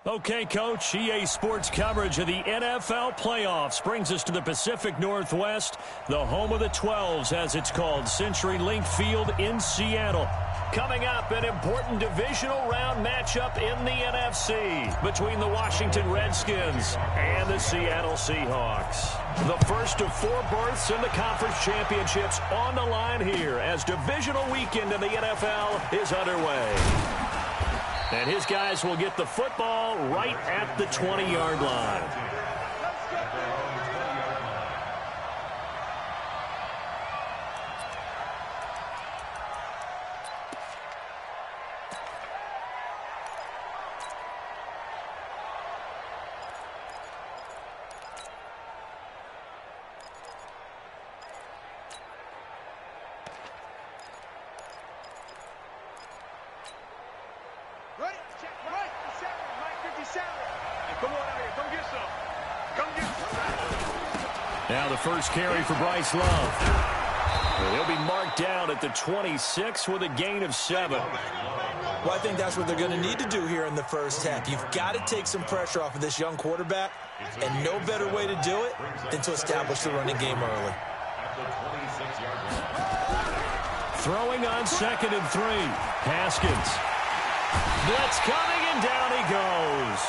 Okay, Coach, EA Sports coverage of the NFL playoffs brings us to the Pacific Northwest, the home of the 12s, as it's called, CenturyLink Field in Seattle. Coming up, an important divisional round matchup in the NFC between the Washington Redskins and the Seattle Seahawks. The first of 4 berths in the conference championships on the line here as divisional weekend in the NFL is underway. And his guys will get the football right at the 20-yard line. Now the first carry for Bryce Love. He'll be marked down at the 26 with a gain of 7. Well, I think that's what they're going to need to do here in the first half. You've got to take some pressure off of this young quarterback, and no better way to do it than to establish the running game early. Throwing on 2nd and 3. Haskins. Blitz coming, and down he goes.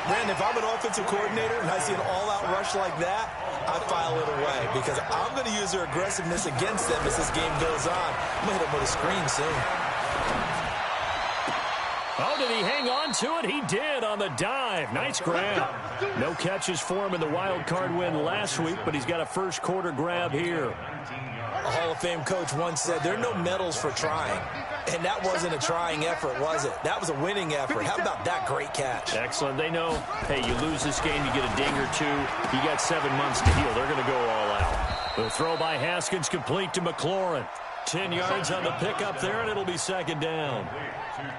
Man, if I'm an offensive coordinator and I see an all-out rush like that, I file it away because I'm going to use their aggressiveness against them as this game goes on. I'm going to hit them with a screen soon. Oh, did he hang on to it? He did on the dive. Nice grab. No catches for him in the wild card win last week, but he's got a first quarter grab here. A Hall of Fame coach once said, there are no medals for trying. And that wasn't a trying effort, was it? That was a winning effort. How about that great catch? Excellent. They know, hey, you lose this game, you get a ding or 2. You got 7 months to heal. They're going to go all out. The throw by Haskins complete to McLaurin. 10 yards on the pickup there, and it'll be 2nd down.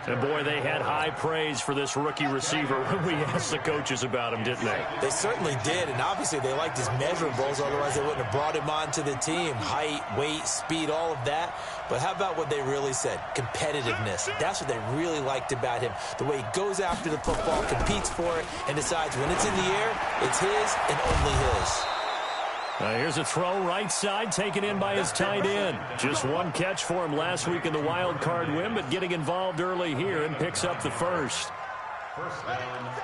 And, boy, they had high praise for this rookie receiver when we asked the coaches about him, didn't they? They certainly did, and obviously they liked his measurables. Otherwise, they wouldn't have brought him onto the team. Height, weight, speed, all of that. But how about what they really said? Competitiveness. That's what they really liked about him. The way he goes after the football, competes for it, and decides when it's in the air, it's his and only his. Here's a throw right side taken in by his tight end. Just 1 catch for him last week in the wild card win, but getting involved early here and picks up the first.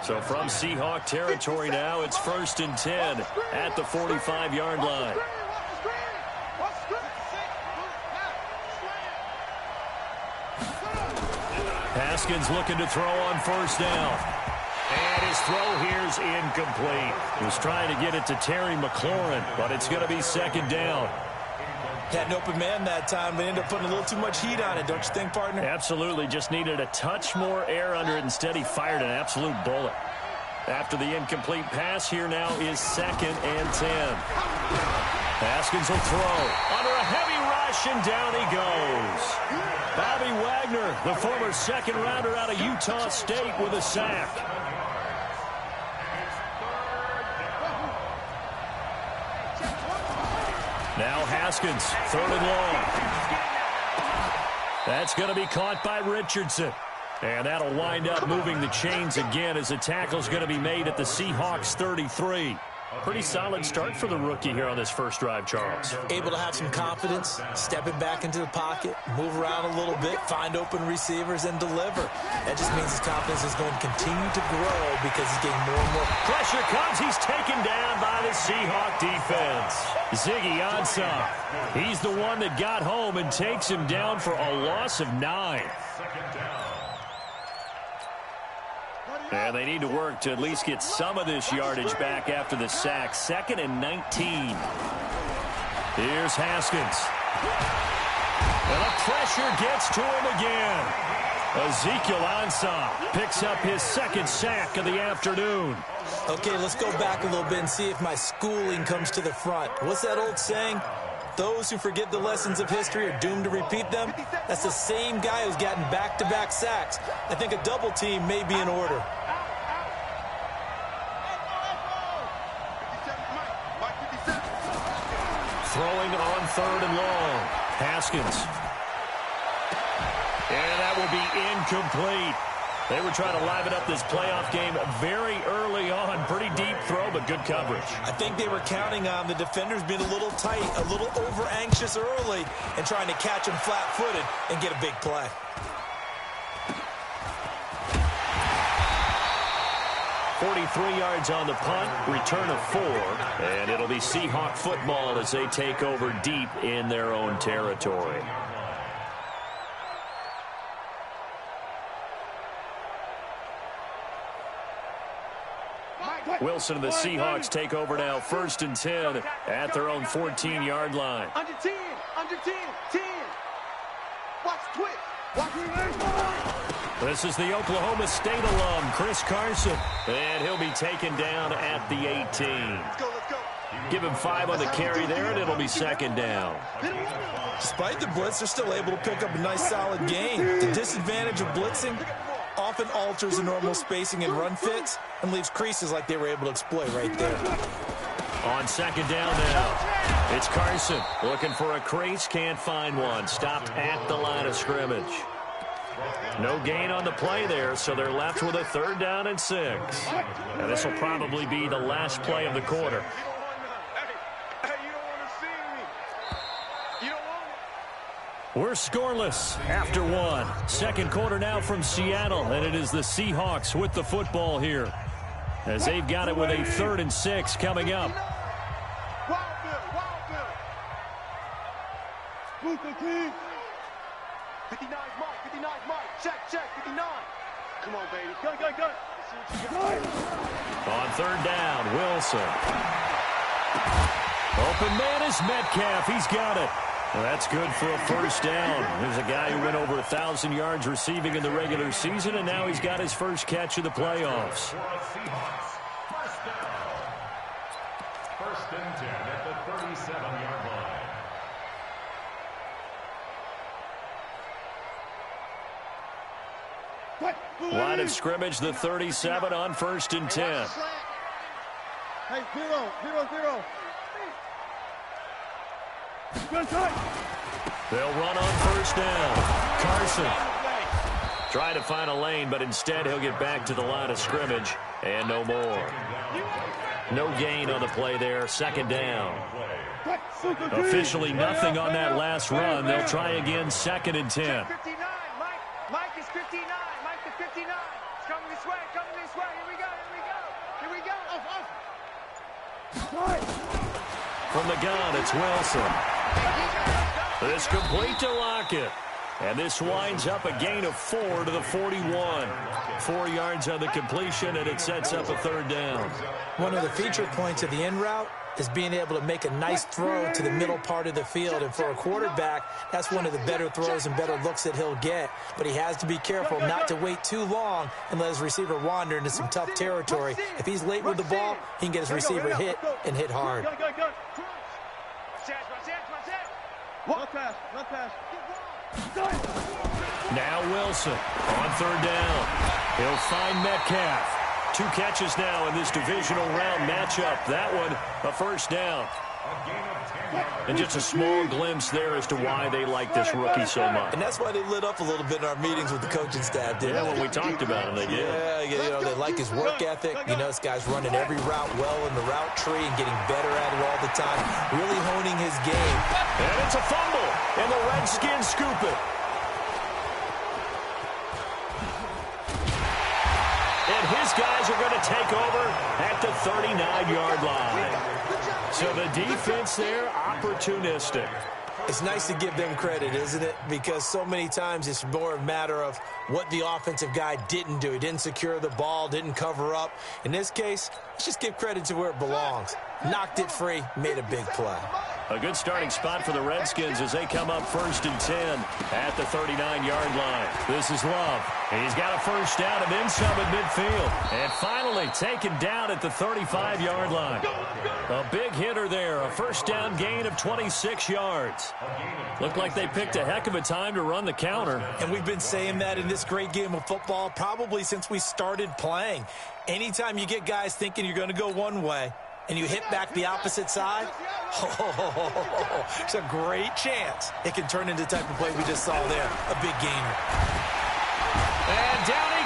So from Seahawk territory now, it's 1st and 10 at the 45-yard line. Haskins looking to throw on 1st down. And his throw here's incomplete. He was trying to get it to Terry McLaurin, but it's going to be 2nd down. Had an open man that time, but ended up putting a little too much heat on it, don't you think, partner? Absolutely. Just needed a touch more air under it. Instead, he fired an absolute bullet. After the incomplete pass, here now is 2nd and 10. Haskins will throw. Under a heavy rush, and down he goes. Bobby Wagner, the former 2nd rounder out of Utah State, with a sack. Now Haskins, 3rd and long. That's going to be caught by Richardson. And that'll wind up moving the chains again as the tackle's going to be made at the Seahawks 33. Pretty solid start for the rookie here on this first drive, Charles. Able to have some confidence, stepping back into the pocket, move around a little bit, find open receivers, and deliver. That just means his confidence is going to continue to grow because he's getting more and more. Pressure comes. He's taken down by the Seahawk defense. Ziggy Ansah. He's the one that got home and takes him down for a loss of 9. And they need to work to at least get some of this yardage back after the sack. 2nd and 19. Here's Haskins. And the pressure gets to him again. Ezekiel Ansah picks up his 2nd sack of the afternoon. Okay, let's go back a little bit and see if my schooling comes to the front. What's that old saying? Those who forget the lessons of history are doomed to repeat them. That's the same guy who's gotten back-to-back sacks. I think a double team may be in order. Throwing on 3rd and long. Haskins. And that will be incomplete. They were trying to liven up this playoff game very early on. Pretty deep throw, but good coverage. I think they were counting on the defenders being a little tight, a little over-anxious early, and trying to catch them flat-footed and get a big play. .43 yards on the punt, return of 4, and it'll be Seahawk football as they take over deep in their own territory. Wilson and the Seahawks take over now, 1st and 10 at their own 14-yard line. Under 10, 10. Watch twitch. This is the Oklahoma State alum, Chris Carson, and he'll be taken down at the 18. Let's go. Give him 5 on the carry there, and it'll be 2nd down. Despite the blitz, they're still able to pick up a nice, solid gain. The disadvantage of blitzing often alters the normal spacing and run fits and leaves creases like they were able to exploit right there. On 2nd down now, it's Carson looking for a crease, can't find one. Stopped at the line of scrimmage. No gain on the play there, so they're left with a 3rd down and 6. And this will probably be the last play of the quarter. We're scoreless after 1. 2nd quarter now from Seattle, and it is the Seahawks with the football here, as they've got it with a 3rd and 6 coming up. Move the team. 59 Mike. Check, 59. Come on, baby. Go. On 3rd down, Wilson. Open man is Metcalf. He's got it. Well, that's good for a 1st down. There's a guy who went over 1,000 yards receiving in the regular season, and now he's got his first catch of the playoffs. 1st and 10 at the 37-yard line. Line of scrimmage, the 37 on 1st and 10. Hey, 0. They'll run on 1st down. Carson trying to find a lane, but instead he'll get back to the line of scrimmage, and no more. No gain on the play there, 2nd down. Officially nothing on that last run. They'll try again, 2nd and 10. Mike is 59. Mike is 59. It's coming this way. Here we go. From the gun, it's Wilson. This complete to Lockett. And this winds up a gain of 4 to the 41. 4 yards on the completion, and it sets up a 3rd down. One of the feature points of the in route is being able to make a nice throw to the middle part of the field. And for a quarterback, that's one of the better throws and better looks that he'll get. But he has to be careful not to wait too long and let his receiver wander into some tough territory. If he's late with the ball, he can get his receiver hit and hit hard. Left pass. Now Wilson on 3rd down. He'll find Metcalf. 2 catches now in this divisional round matchup. That one, a 1st down. And just a small glimpse there as to why they like this rookie so much. And that's why they lit up a little bit in our meetings with the coaching staff, didn't they? When we talked about him, they did. Yeah, they like his work ethic. This guy's running every route well in the route tree and getting better at it all the time, really honing his game. And it's a fumble, and the Redskins scoop it. And his guys are going to take over at the 39-yard line. So the defense there, opportunistic. It's nice to give them credit, isn't it? Because so many times it's more a matter of what the offensive guy didn't do. He didn't secure the ball, didn't cover up. In this case, let's just give credit to where it belongs. Knocked it free, made a big play. A good starting spot for the Redskins as they come up 1st and 10 at the 39-yard line. This is Love. He's got a 1st down and then some at midfield. And finally taken down at the 35-yard line. A big hitter there, a 1st down gain of 26 yards. Looked like they picked a heck of a time to run the counter. And we've been saying that in this great game of football probably since we started playing. Anytime you get guys thinking you're going to go one way, and you hit back the opposite side, it's a great chance it can turn into the type of play we just saw there, a big gainer. And down he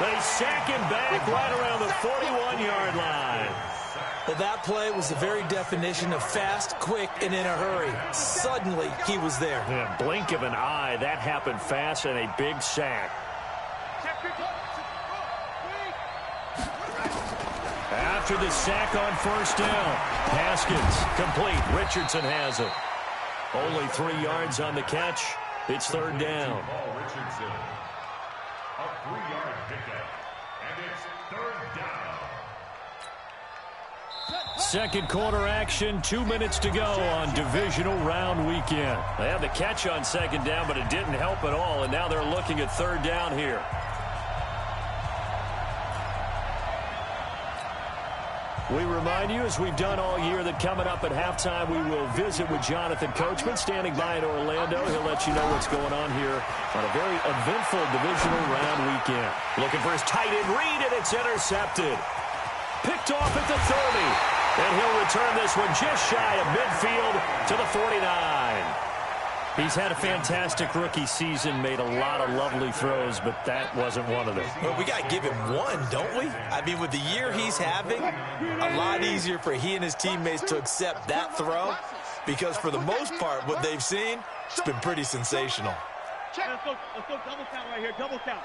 They sack him back right around the 41-yard line. Well, that play was the very definition of fast, quick, and in a hurry. Suddenly, he was there. Yeah, blink of an eye, that happened fast and a big sack. After the sack on first down, Haskins complete. Richardson has it. Only 3 yards on the catch. It's third down. Richardson, a 3-yard pickup, and it's third down. Second quarter action, 2 minutes to go on divisional round weekend. They had the catch on second down, but it didn't help at all, and now they're looking at third down here. We remind you, as we've done all year, that coming up at halftime, we will visit with Jonathan Coachman, standing by in Orlando. He'll let you know what's going on here on a very eventful divisional round weekend. Looking for his tight end read, and it's intercepted. Picked off at the 30. And he'll return this one just shy of midfield to the 49. He's had a fantastic rookie season, made a lot of lovely throws, but that wasn't one of them. Well, we got to give him one, don't we? I mean, with the year he's having, a lot easier for he and his teammates to accept that throw, because for the most part, what they've seen, it's been pretty sensational. Let's go double count right here, double count.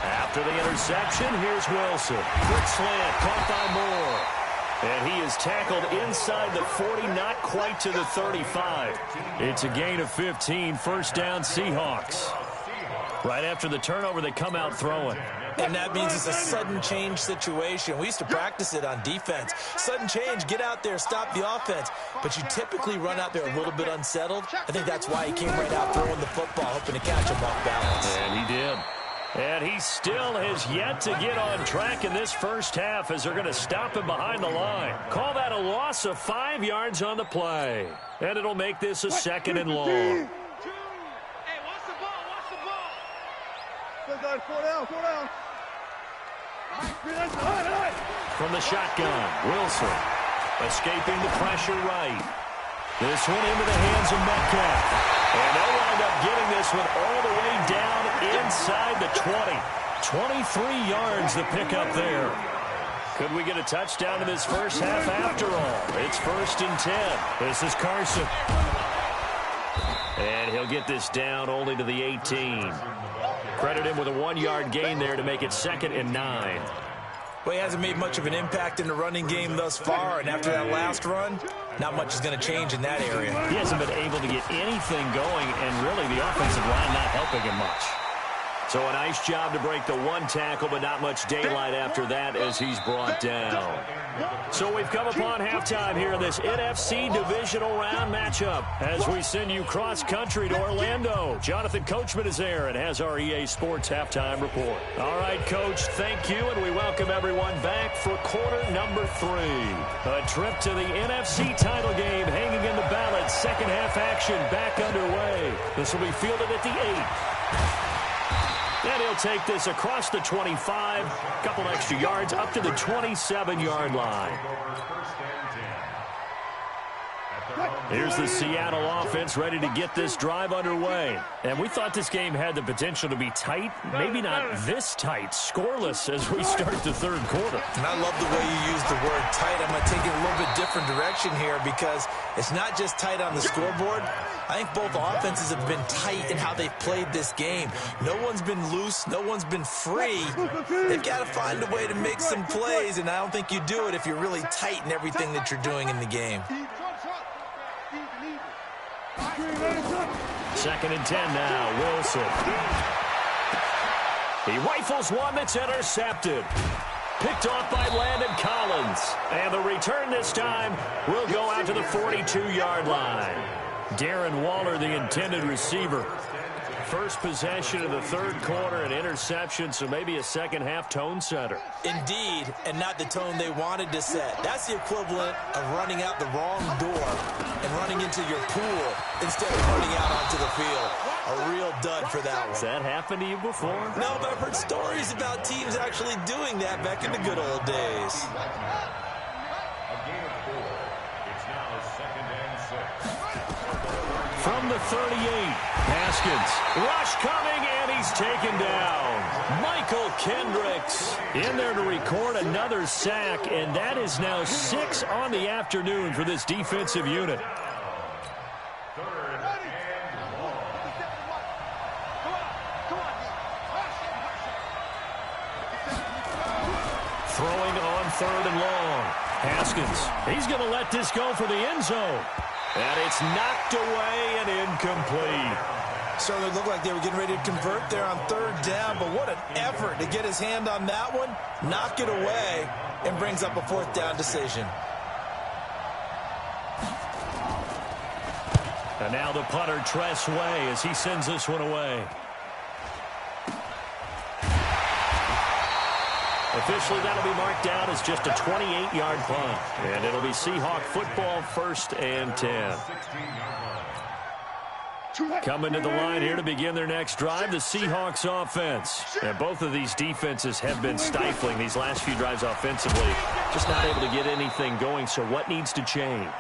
After the interception, here's Wilson. Quick slant, caught by Moore. And he is tackled inside the 40, not quite to the 35. It's a gain of 15, first down Seahawks. Right after the turnover, they come out throwing. And that means it's a sudden change situation. We used to practice it on defense. Sudden change, get out there, stop the offense. But you typically run out there a little bit unsettled. I think that's why he came right out throwing the football, hoping to catch him off balance. And he did. And he still has yet to get on track in this first half as they're going to stop him behind the line. Call that a loss of 5 yards on the play. And it'll make this a second and long. Hey, watch the ball, watch the ball. Good guys, 4 down, 4 down. From the shotgun, Wilson escaping the pressure right. This one into the hands of Metcalf. And they'll wind up getting this one all the way down inside the 20. 23 yards the pickup there. Could we get a touchdown in this first half after all? It's 1st and 10. This is Carson. And he'll get this down only to the 18. Credit him with a 1-yard gain there to make it 2nd and 9. Well, he hasn't made much of an impact in the running game thus far, and after that last run, not much is going to change in that area. He hasn't been able to get anything going, and really the offensive line not helping him much. So a nice job to break the 1 tackle, but not much daylight after that as he's brought down. So we've come upon halftime here in this NFC divisional round matchup as we send you cross-country to Orlando. Jonathan Coachman is there and has our EA Sports halftime report. All right, Coach, thank you, and we welcome everyone back for quarter number 3. A trip to the NFC title game hanging in the balance. Second half action back underway. This will be fielded at the 8. And he'll take this across the 25, a couple extra yards, up to the 27-yard line. Here's the Seattle offense ready to get this drive underway. And we thought this game had the potential to be tight, maybe not this tight, scoreless as we start the third quarter. And I love the way you use the word tight. I'm going to take it a little bit different direction here because it's not just tight on the scoreboard. I think both offenses have been tight in how they've played this game. No one's been loose. No one's been free. They've got to find a way to make some plays, and I don't think you do it if you're really tight in everything that you're doing in the game. 2nd and 10 now, Wilson. He rifles one that's intercepted. Picked off by Landon Collins. And the return this time will go out to the 42-yard line. Darren Waller, the intended receiver. First possession of the third quarter, an interception, so maybe a second-half tone setter. Indeed, and not the tone they wanted to set. That's the equivalent of running out the wrong door and running into your pool instead of running out onto the field. A real dud for that one. Has that happened to you before? No, but I've heard stories about teams actually doing that back in the good old days. A gain of 4. It's now 2nd and 6. from the 38. Haskins, rush coming, and he's taken down. Michael Kendricks in there to record another sack, and that is now 6 on the afternoon for this defensive unit. Throwing on 3rd and long. Haskins, he's going to let this go for the end zone. And it's knocked away and incomplete. Certainly looked like they were getting ready to convert there on 3rd down, but what an effort to get his hand on that one, knock it away, and brings up a 4th down decision. And now the punter, Tress Way, as he sends this one away. Officially, that'll be marked down as just a 28-yard punt. And it'll be Seahawk football, 1st and 10. Coming to the line here to begin their next drive, the Seahawks offense. And both of these defenses have been stifling these last few drives offensively. Just not able to get anything going, so what needs to change?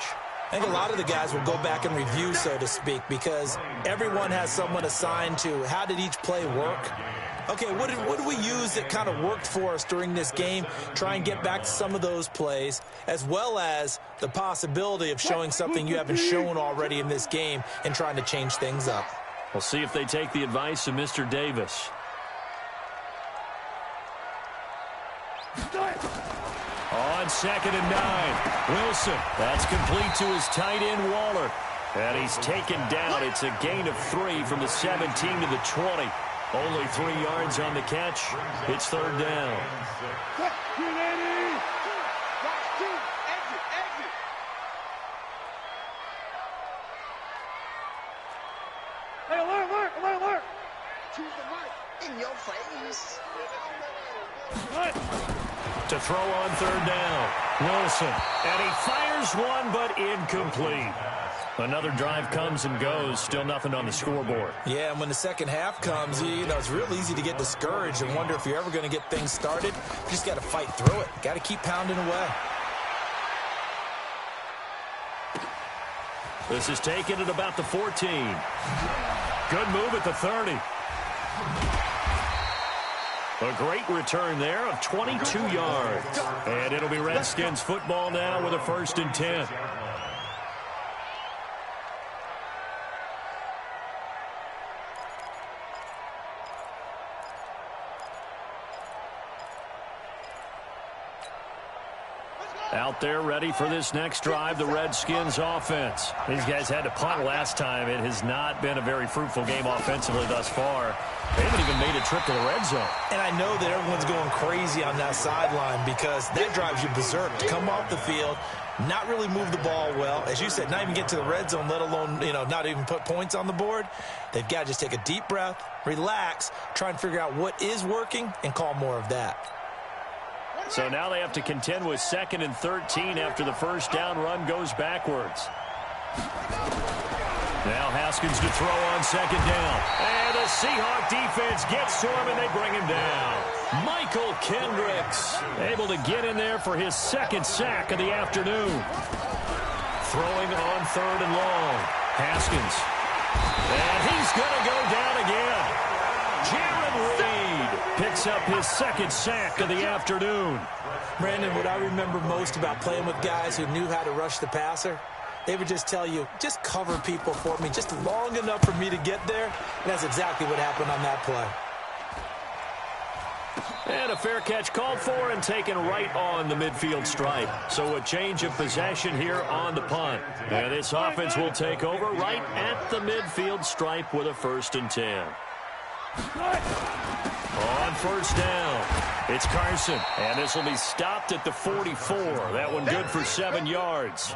I think a lot of the guys will go back and review, so to speak, because everyone has someone assigned to how did each play work. Okay, what did we use that kind of worked for us during this game? Try and get back to some of those plays, as well as the possibility of showing something you haven't shown already in this game and trying to change things up. We'll see if they take the advice of Mr. Davis. On 2nd and 9, Wilson. That's complete to his tight end, Waller. And he's taken down. It's a gain of 3 from the 17 to the 20. Only 3 yards on the catch. It's 3rd down. Hey, alert. Choose the right in your face. To throw on 3rd down, Wilson. And he fires one, but incomplete. Another drive comes and goes. Still nothing on the scoreboard. Yeah, and when the second half comes, it's real easy to get discouraged and wonder if you're ever going to get things started. You just got to fight through it. Got to keep pounding away. This is taken at about the 14. Good move at the 30. A great return there of 22 yards. And it'll be Redskins football now with a 1st and 10. Out there ready for this next drive, the Redskins offense. These guys had to punt last time. It has not been a very fruitful game offensively thus far. They haven't even made a trip to the red zone. And I know that everyone's going crazy on that sideline because that drives you berserk to come off the field, not really move the ball well. As you said, not even get to the red zone, let alone, not even put points on the board. They've got to just take a deep breath, relax, try and figure out what is working, and call more of that. So now they have to contend with 2nd and 13 after the first down run goes backwards. Now Haskins to throw on 2nd down. And the Seahawk defense gets to him, and they bring him down. Michael Kendricks able to get in there for his 2nd sack of the afternoon. Throwing on 3rd and long. Haskins. And he's going to go down again. Jared Reed picks up his 2nd sack of the afternoon. Brandon, what I remember most about playing with guys who knew how to rush the passer, they would just tell you, just cover people for me just long enough for me to get there. And that's exactly what happened on that play. And a fair catch called for and taken right on the midfield stripe. So a change of possession here on the punt. And this offense will take over right at the midfield stripe with a 1st and 10. On 1st down, it's Carson, and this will be stopped at the 44. That one good for 7 yards.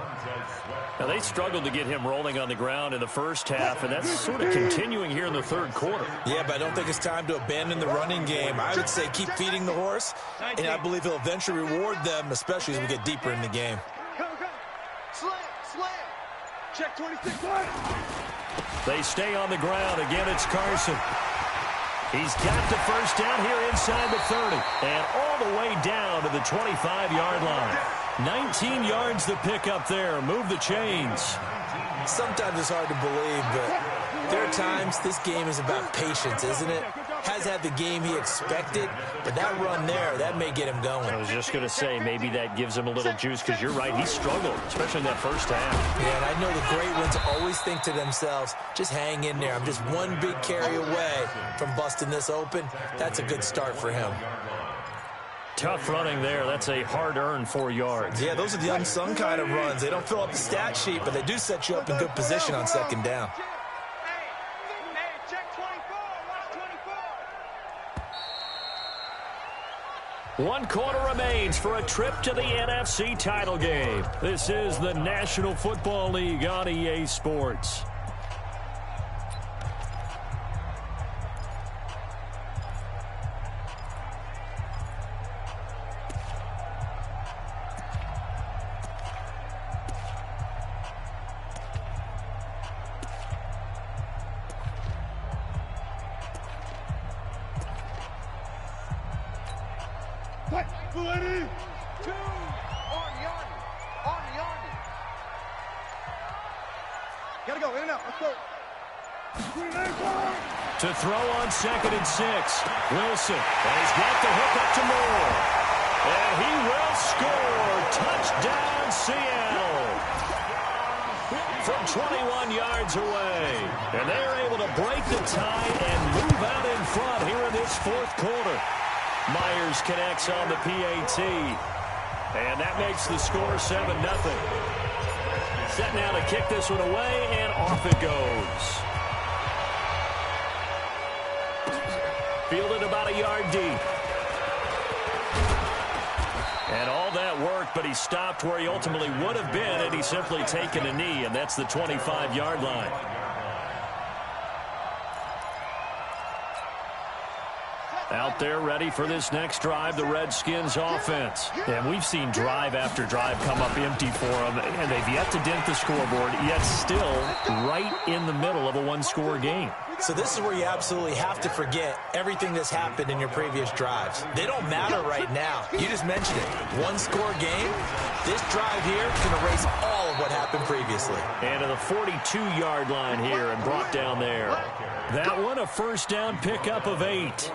Now, they struggled to get him rolling on the ground in the first half, and that's sort of continuing here in the 3rd quarter. Yeah, but I don't think it's time to abandon the running game. I would say keep feeding the horse, and I believe he'll eventually reward them, especially as we get deeper in the game. Slam. Check 26. They stay on the ground. Again, it's Carson. He's got the first down here inside the 30 and all the way down to the 25-yard line. 19 yards to pick up there. Move the chains. Sometimes it's hard to believe, but there are times this game is about patience, isn't it? Has had the game he expected, but that run there, that may get him going. I was just going to say, maybe that gives him a little juice, because you're right, he struggled, especially in that first half. Yeah, and I know the great ones always think to themselves, just hang in there. I'm just one big carry away from busting this open. That's a good start for him. Tough running there. That's a hard-earned 4 yards. Yeah, those are the unsung kind of runs. They don't fill up the stat sheet, but they do set you up in good position on second down. One quarter remains for a trip to the NFC title game. This is the National Football League on EA Sports. Gotta go, in and out, let's go. To throw on 2nd and 6. Wilson, and he's got the hook up to Moore. And he will score. Touchdown, Seattle. From 21 yards away. And they're able to break the tie and move out in front here in this fourth quarter. Myers connects on the PAT. And that makes the score 7-0. Set now to kick this one away, and off it goes. Fielded about a yard deep. And all that work, but he stopped where he ultimately would have been had he simply taken a knee, and that's the 25-yard line. Out there ready for this next drive, the Redskins offense. And we've seen drive after drive come up empty for them, and they've yet to dent the scoreboard, yet still right in the middle of a one-score game. So this is where you absolutely have to forget everything that's happened in your previous drives. They don't matter right now. You just mentioned it. One-score game. This drive here can erase all of what happened previously. And to the 42-yard line here and brought down there. That one a first down pickup of 8.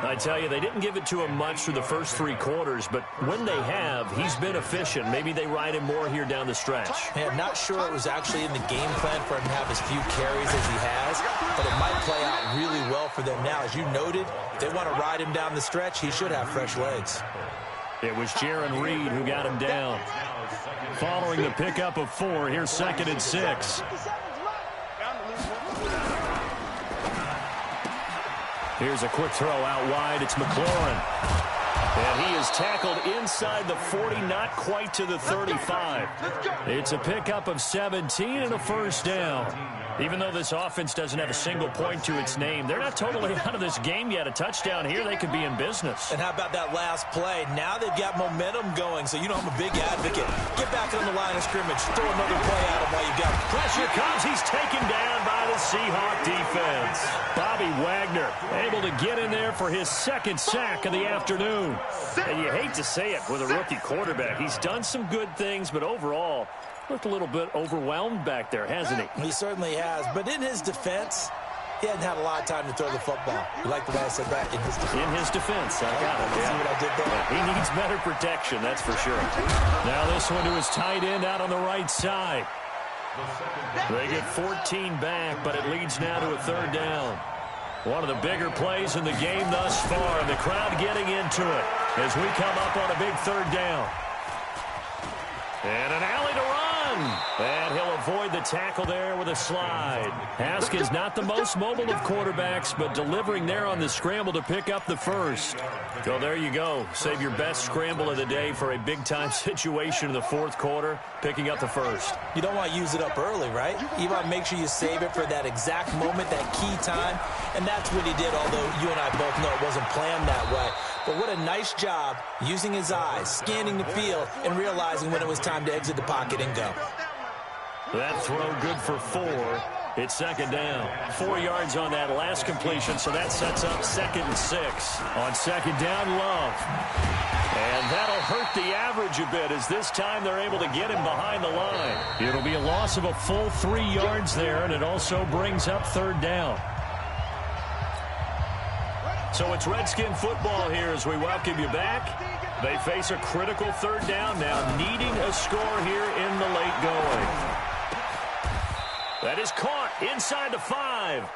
I tell you, they didn't give it to him much through the first 3 quarters, but when they have, he's been efficient. Maybe they ride him more here down the stretch. Yeah, I'm not sure it was actually in the game plan for him to have as few carries as he has, but it might play out really well for them now. As you noted, if they want to ride him down the stretch, he should have fresh legs. It was Jaron Reed who got him down. Following the pickup of 4, here's 2nd and 6. Here's a quick throw out wide. It's McLaurin. And he is tackled inside the 40, not quite to the 35. It's a pickup of 17 and a first down. Even though this offense doesn't have a single point to its name, they're not totally out of this game yet. A touchdown here, they could be in business. And how about that last play? Now they've got momentum going, so you know I'm a big advocate. Get back on the line of scrimmage. Throw another play at him while you got him. Pressure comes. He's taken down by the Seahawk defense. Bobby Wagner able to get in there for his 2nd sack of the afternoon. And you hate to say it with a rookie quarterback. He's done some good things, but overall, looked a little bit overwhelmed back there, hasn't he? He certainly has. But in his defense, he hadn't had a lot of time to throw the football. You like the way I said that? In his defense. In his defense. I got it. See what I did there? He needs better protection, that's for sure. Now this one to his tight end out on the right side. They get 14 back, but it leads now to a 3rd down. One of the bigger plays in the game thus far, and the crowd getting into it as we come up on a big 3rd down. And an alley to run. And he'll avoid the tackle there with a slide. Haskins not the most mobile of quarterbacks, but delivering there on the scramble to pick up the first. So there you go. Save your best scramble of the day for a big-time situation in the 4th quarter, picking up the first. You don't want to use it up early, right? You want to make sure you save it for that exact moment, that key time. And that's what he did, although you and I both know it wasn't planned that way. But what a nice job using his eyes, scanning the field, and realizing when it was time to exit the pocket and go. That throw good for 4. It's 2nd down. 4 yards on that last completion, so that sets up 2nd and 6. On 2nd down, Love. And that'll hurt the average a bit as this time they're able to get him behind the line. It'll be a loss of a full 3 yards there, and it also brings up third down. So it's Redskin football here as we welcome you back. They face a critical third down now, needing a score here in the late going. That is caught inside the 5.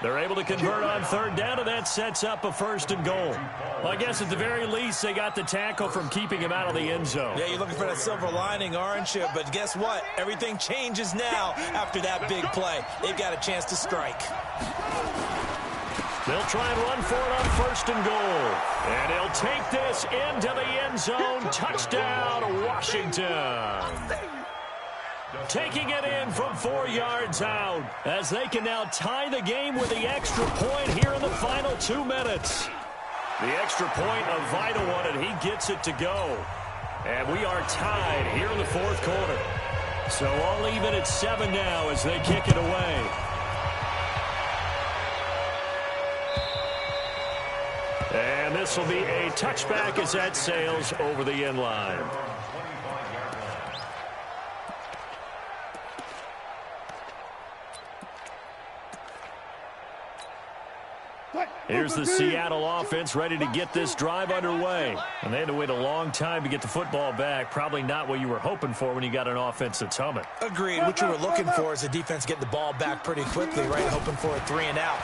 They're able to convert on third down, and that sets up a first and goal. Well, I guess at the very least, they got the tackle from keeping him out of the end zone. Yeah, you're looking for that silver lining, aren't you? But guess what? Everything changes now after that big play. They've got a chance to strike. They'll try and run for it on first and goal. And he'll take this into the end zone. Touchdown, Washington. Taking it in from 4 yards out as they can now tie the game with the extra point here in the final 2 minutes. The extra point, a vital one, and he gets it to go. And we are tied here in the fourth quarter. So all even at 7 now as they kick it away. And this will be a touchback as that sails over the end line. Here's the Seattle offense ready to get this drive underway. And they had to wait a long time to get the football back. Probably not what you were hoping for when you got an offense that's humming. Agreed. What you were looking for is the defense getting the ball back pretty quickly, right? Hoping for a 3 and out.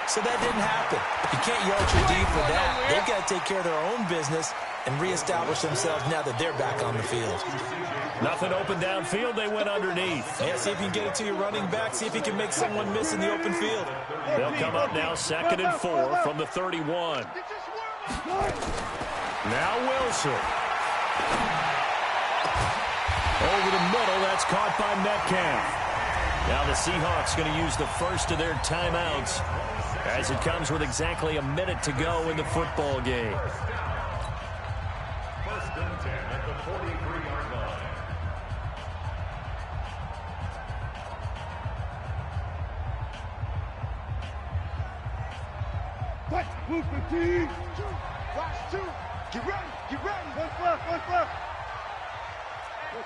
So that didn't happen. You can't yell at your D for that. They've got to take care of their own business and reestablish themselves now that they're back on the field. Nothing open downfield. They went underneath. Yeah, see if you can get it to your running back. See if you can make someone miss in the open field. They'll come up now 2nd and 4 from the 31. Now Wilson. Over the middle. That's caught by Metcalf. Now the Seahawks going to use the first of their timeouts as it comes with exactly a minute to go in the football game. First and 10 at the 43-yard line. Move 15. Watch 2. Get ready. Get ready. 1 12. 1 12.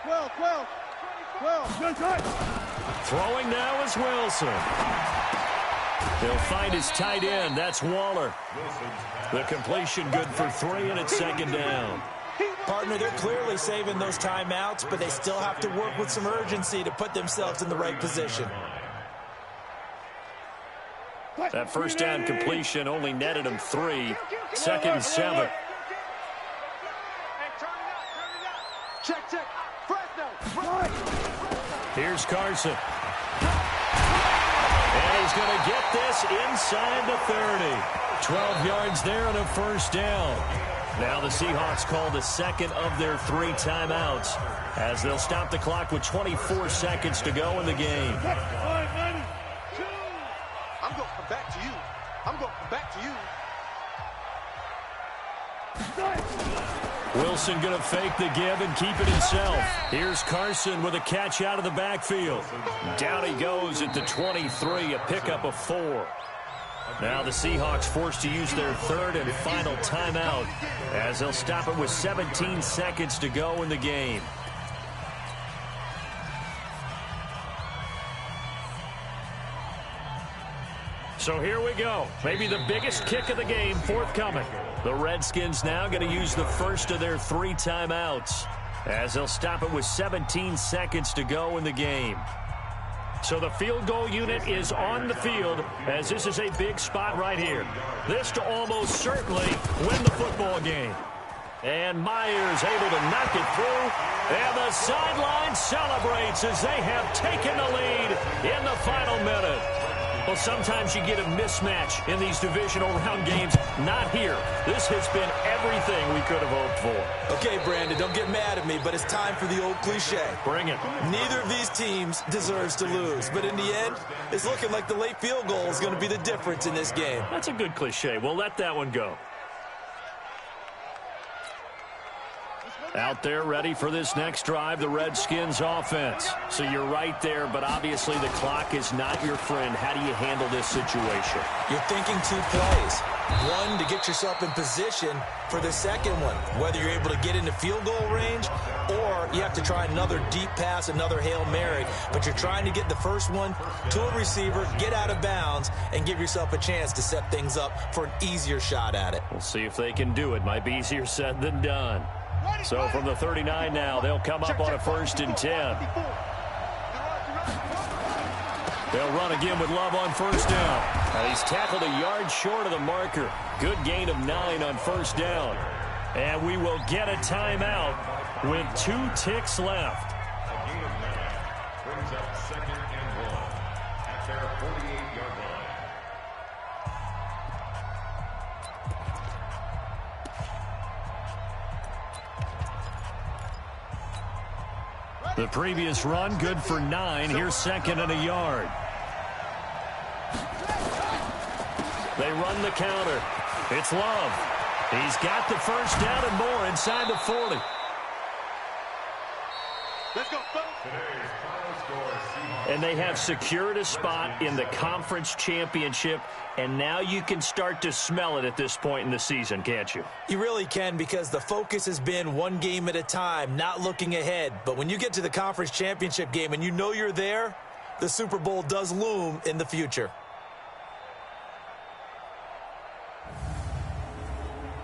12. 12. 12. Throwing now is Wilson. He'll find his tight end. That's Waller. The completion good for 3, and it's 2nd down. Partner, they're clearly saving those timeouts, but they still have to work with some urgency to put themselves in the right position. That first down completion only netted him 3. 2nd and 7. Check, check. Fresno. Here's Carson. And he's going to get this inside the 30. 12 yards there and a first down. Now the Seahawks call the second of their 3 timeouts as they'll stop the clock with 24 seconds to go in the game. I'm going to come back to you. I'm going to come back to you. Wilson going to fake the give and keep it himself. Here's Carson with a catch out of the backfield. Down he goes at the 23, a pickup of 4. Now the Seahawks forced to use their 3rd and final timeout as they'll stop it with 17 seconds to go in the game. So here we go. Maybe the biggest kick of the game forthcoming. The Redskins now going to use the first of their 3 timeouts as they'll stop it with 17 seconds to go in the game. So the field goal unit is on the field as this is a big spot right here. This to almost certainly win the football game. And Myers able to knock it through. And the sideline celebrates as they have taken the lead in the final minute. Well, sometimes you get a mismatch in these divisional round games. Not here. This has been everything we could have hoped for. Okay, Brandon, don't get mad at me, but it's time for the old cliche. Bring it. Neither of these teams deserves to lose. But in the end, it's looking like the late field goal is going to be the difference in this game. That's a good cliche. We'll let that one go. Out there ready for this next drive, the Redskins offense. So you're right there, but obviously the clock is not your friend. How do you handle this situation? You're thinking 2 plays. One, to get yourself in position for the second one, whether you're able to get into field goal range or you have to try another deep pass, another Hail Mary. But you're trying to get the first one to a receiver, get out of bounds, and give yourself a chance to set things up for an easier shot at it. We'll see if they can do it. Might be easier said than done. So from the 39 now, they'll come up on a 1st and 10. They'll run again with Love on 1st down. He's tackled a yard short of the marker. Good gain of 9 on 1st down. And we will get a timeout with 2 ticks left. A gain of 9 brings up 2nd and 1 at their 48-yard line. The previous run, good for 9. Here's 2nd and a yard. They run the counter. It's Love. He's got the 1st down and more inside the 40. Let's go, Today's final score, Seahawks. And they have secured a spot in the conference championship, and now you can start to smell it at this point in the season, can't you? You really can, because the focus has been one game at a time, not looking ahead. But when you get to the conference championship game and you know you're there, the Super Bowl does loom in the future.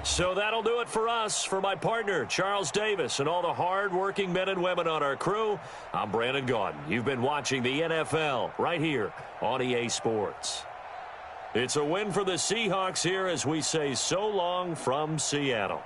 So that'll do it for us. For my partner, Charles Davis, and all the hard-working men and women on our crew, I'm Brandon Gaudin. You've been watching the NFL right here on EA Sports. It's a win for the Seahawks here as we say so long from Seattle.